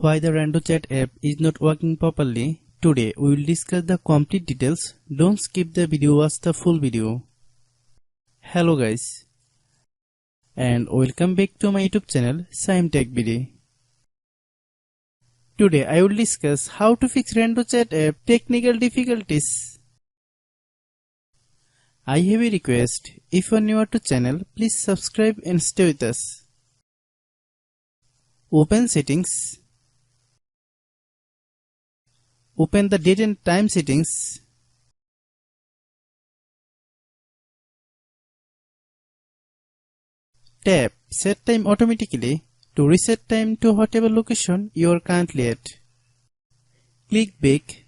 Why the RandoChat app is not working properly. Today we will discuss the complete details. Don't skip the video, watch the full video. Hello guys, and welcome back to my YouTube channel Shaem Tech Video. Today I will discuss how to fix RandoChat app technical difficulties. I have a request. If you are new to channel, please subscribe and stay with us. Open settings. Open the date and time settings. Tap Set Time automatically to reset time to whatever location you are currently at. Click Back.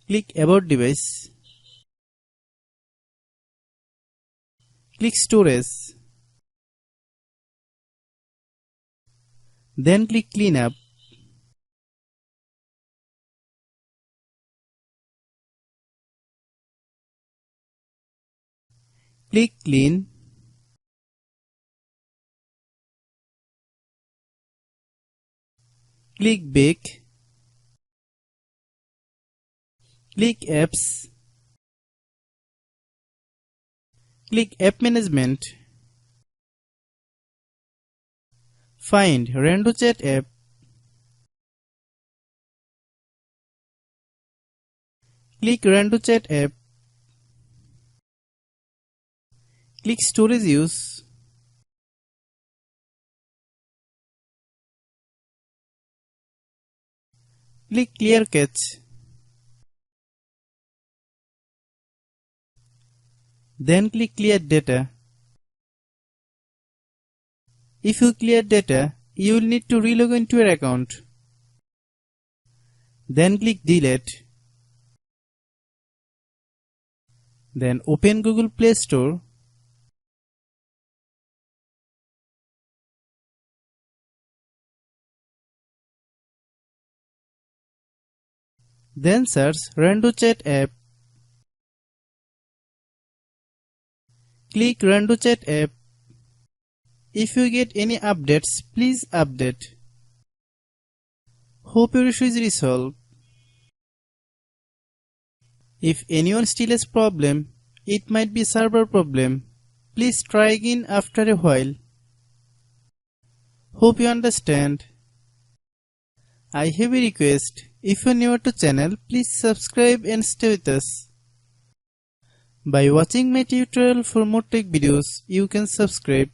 Click About Device. Click Storage. Then click Cleanup. Click Clean. Click Back. Click Apps. Click App Management. Find RandoChat app. Click RandoChat app. Click Storage Use. Click Clear Cache. Then click Clear Data. If you clear data, you will need to relog into your account. Then click Delete. Then open Google Play Store. Then search RandoChat app. Click RandoChat app. If you get any updates, please update. Hope your issue is resolved. If anyone still has problem, it might be server problem. Please try again after a while. Hope you understand. I have a request. If you are new to channel, please subscribe and stay with us. By watching my tutorial for more tech videos, you can subscribe.